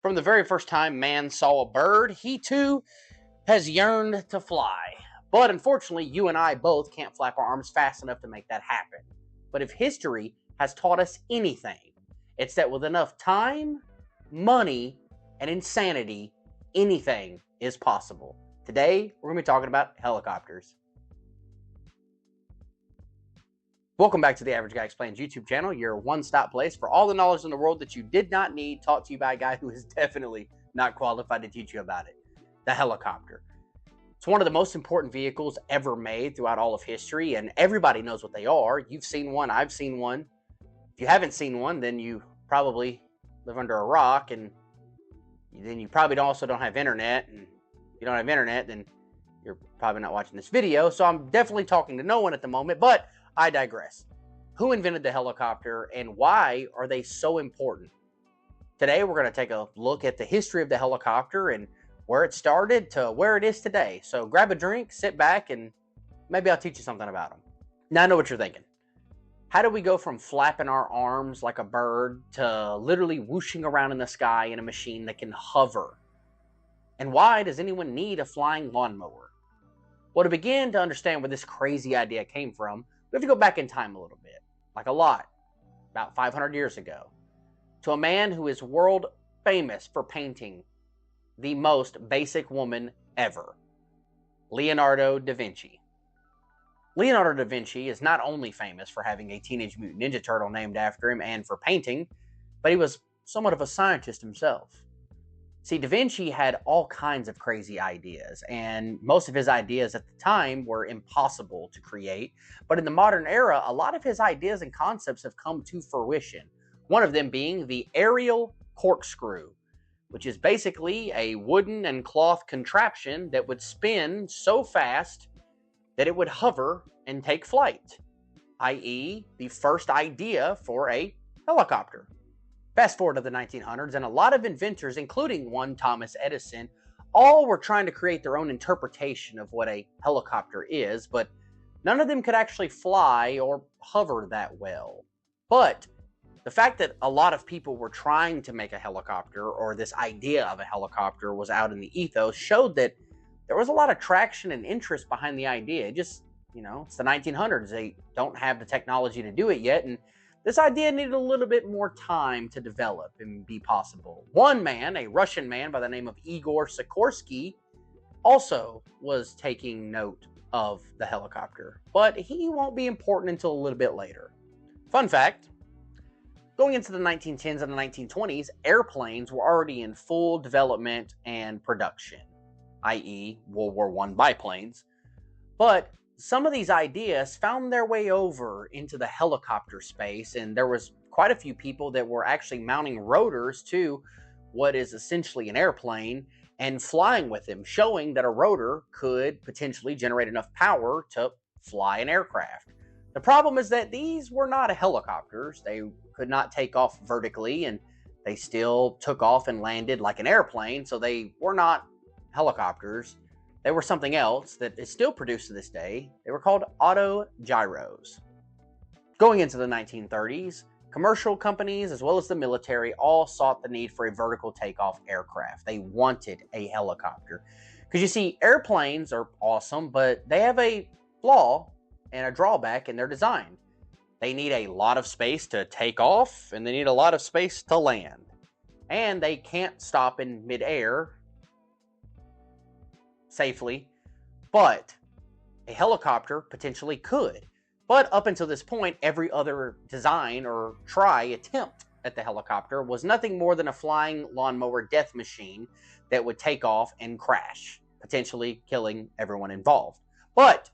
From the very first time man saw a bird, he too has yearned to fly. But unfortunately, you and I both can't flap our arms fast enough to make that happen. But if history has taught us anything, it's that with enough time, money, and insanity, anything is possible. Today, we're going to be talking about helicopters. Welcome back to the Average Guy Explains YouTube channel, your one-stop place for all the knowledge in the world that you did not need, taught to you by a guy who is definitely not qualified to teach you about it. The helicopter. It's one of the most important vehicles ever made throughout all of history, and everybody knows what they are. You've seen one, I've seen one. If you haven't seen one, then you probably live under a rock, and then you probably also don't have internet, and if you don't have internet, then you're probably not watching this video, so I'm definitely talking to no one at the moment, but I digress. Who invented the helicopter, and why are they so important? Today, we're going to take a look at the history of the helicopter and where it started to where it is today. So grab a drink, sit back, and maybe I'll teach you something about them. Now, I know what you're thinking. How do we go from flapping our arms like a bird to literally whooshing around in the sky in a machine that can hover? And why does anyone need a flying lawnmower? Well, to begin to understand where this crazy idea came from, we have to go back in time a little bit, like a lot, about 500 years ago, to a man who is world famous for painting the most basic woman ever, Leonardo da Vinci. Leonardo da Vinci is not only famous for having a Teenage Mutant Ninja Turtle named after him and for painting, but he was somewhat of a scientist himself. See, Da Vinci had all kinds of crazy ideas, and most of his ideas at the time were impossible to create. But in the modern era, a lot of his ideas and concepts have come to fruition. One of them being the aerial corkscrew, which is basically a wooden and cloth contraption that would spin so fast that it would hover and take flight, i.e., the first idea for a helicopter. Fast forward to the 1900s, and a lot of inventors, including one Thomas Edison, all were trying to create their own interpretation of what a helicopter is, but none of them could actually fly or hover that well. But the fact that a lot of people were trying to make a helicopter, or this idea of a helicopter was out in the ethos, showed that there was a lot of traction and interest behind the idea. It just, it's the 1900s. They don't have the technology to do it yet, and this idea needed a little bit more time to develop and be possible. One man, a Russian man by the name of Igor Sikorsky, also was taking note of the helicopter, but he won't be important until a little bit later. Fun fact, going into the 1910s and the 1920s, airplanes were already in full development and production, i.e. World War I biplanes, but some of these ideas found their way over into the helicopter space, and there was quite a few people that were actually mounting rotors to what is essentially an airplane and flying with them, showing that a rotor could potentially generate enough power to fly an aircraft. The problem is that these were not helicopters. They could not take off vertically, and they still took off and landed like an airplane, so they were not helicopters. They were something else that is still produced to this day. They were called autogyros. Going into the 1930s, commercial companies as well as the military all sought the need for a vertical takeoff aircraft. They wanted a helicopter. Because you see, airplanes are awesome, but they have a flaw and a drawback in their design. They need a lot of space to take off, and they need a lot of space to land. And they can't stop in midair safely, but a helicopter potentially could. But up until this point, every other design or attempt at the helicopter was nothing more than a flying lawnmower death machine that would take off and crash, potentially killing everyone involved. But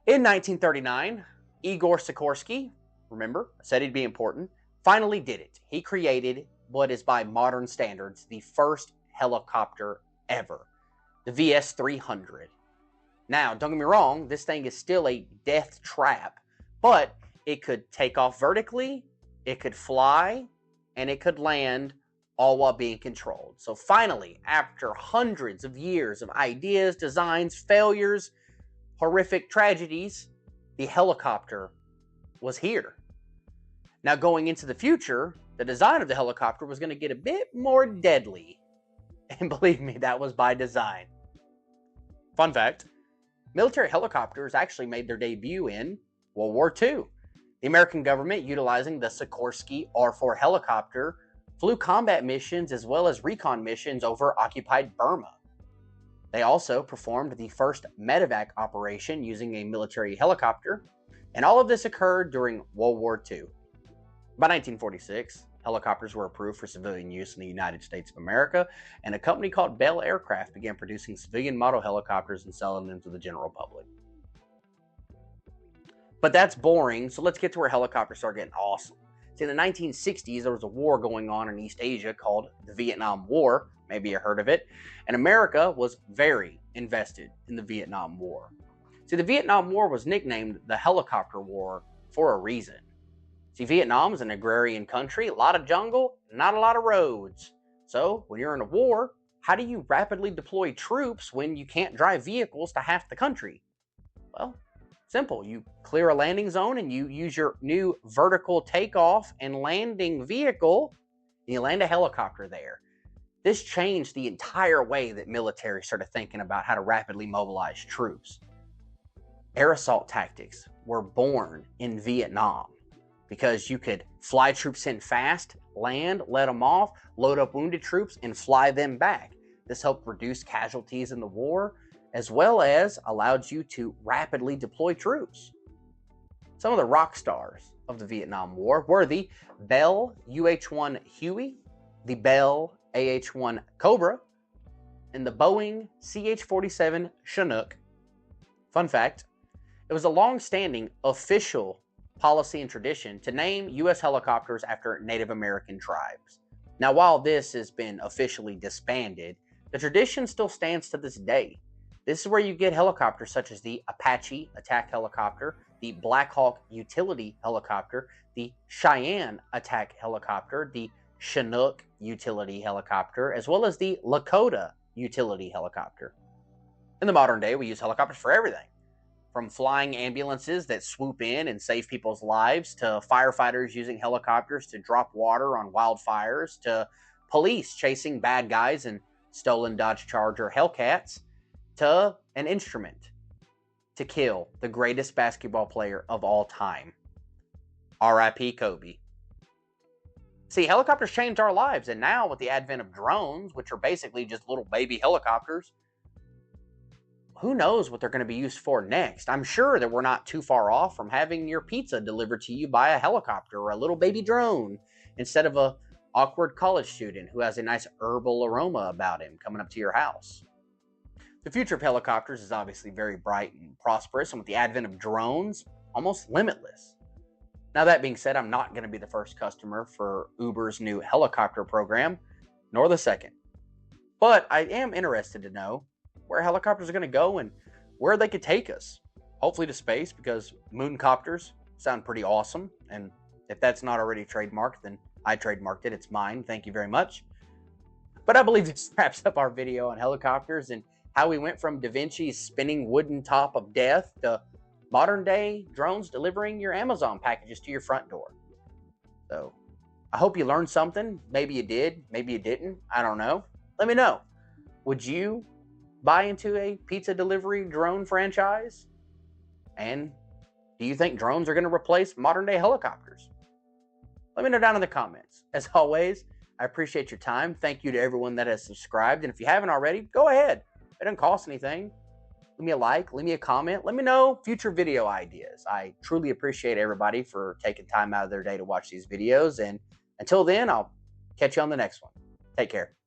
in 1939, Igor Sikorsky, remember, I said he'd be important, finally did it. He created what is by modern standards the first helicopter ever, the VS-300. Now, don't get me wrong, this thing is still a death trap, but it could take off vertically, it could fly, and it could land, all while being controlled. So finally, after hundreds of years of ideas, designs, failures, horrific tragedies, the helicopter was here. Now, going into the future, the design of the helicopter was going to get a bit more deadly. And believe me, that was by design. Fun fact, military helicopters actually made their debut in World War II. The American government, utilizing the Sikorsky R-4 helicopter, flew combat missions as well as recon missions over occupied Burma. They also performed the first medevac operation using a military helicopter, and all of this occurred during World War II. By 1946, helicopters were approved for civilian use in the United States of America, and a company called Bell Aircraft began producing civilian model helicopters and selling them to the general public. But that's boring, so let's get to where helicopters start getting awesome. See, in the 1960s, there was a war going on in East Asia called the Vietnam War. Maybe you heard of it. And America was very invested in the Vietnam War. See, the Vietnam War was nicknamed the Helicopter War for a reason. See, Vietnam is an agrarian country, a lot of jungle, not a lot of roads. So, when you're in a war, how do you rapidly deploy troops when you can't drive vehicles to half the country? Well, simple. You clear a landing zone and you use your new vertical takeoff and landing vehicle, and you land a helicopter there. This changed the entire way that military started thinking about how to rapidly mobilize troops. Air assault tactics were born in Vietnam because you could fly troops in fast, land, let them off, load up wounded troops, and fly them back. This helped reduce casualties in the war, as well as allowed you to rapidly deploy troops. Some of the rock stars of the Vietnam War were the Bell UH-1 Huey, the Bell AH-1 Cobra, and the Boeing CH-47 Chinook. Fun fact, it was a long-standing official policy and tradition to name U.S. helicopters after Native American tribes. Now, while this has been officially disbanded, the tradition still stands to this day. This is where you get helicopters such as the Apache attack helicopter, the Black Hawk utility helicopter, the Cheyenne attack helicopter, the Chinook utility helicopter, as well as the Lakota utility helicopter. In the modern day, we use helicopters for everything. From flying ambulances that swoop in and save people's lives, to firefighters using helicopters to drop water on wildfires, to police chasing bad guys in stolen Dodge Charger Hellcats, to an instrument to kill the greatest basketball player of all time. R.I.P. Kobe. See, helicopters changed our lives, and now with the advent of drones, which are basically just little baby helicopters, who knows what they're going to be used for next? I'm sure that we're not too far off from having your pizza delivered to you by a helicopter or a little baby drone instead of a awkward college student who has a nice herbal aroma about him coming up to your house. The future of helicopters is obviously very bright and prosperous, and with the advent of drones, almost limitless. Now, that being said, I'm not going to be the first customer for Uber's new helicopter program, nor the second. But I am interested to know where helicopters are going to go and where they could take us. Hopefully to space, because mooncopters sound pretty awesome. And if that's not already trademarked, then I trademarked it. It's mine. Thank you very much. But I believe this wraps up our video on helicopters and how we went from Da Vinci's spinning wooden top of death to modern day drones delivering your Amazon packages to your front door. So I hope you learned something. Maybe you did, maybe you didn't. I don't know. Let me know. Would you buy into a pizza delivery drone franchise? And do you think drones are going to replace modern day helicopters? Let me know down in the comments. As always, I appreciate your time. Thank you to everyone that has subscribed. And if you haven't already, go ahead. It doesn't cost anything. Leave me a like, leave me a comment. Let me know future video ideas. I truly appreciate everybody for taking time out of their day to watch these videos. And until then, I'll catch you on the next one. Take care.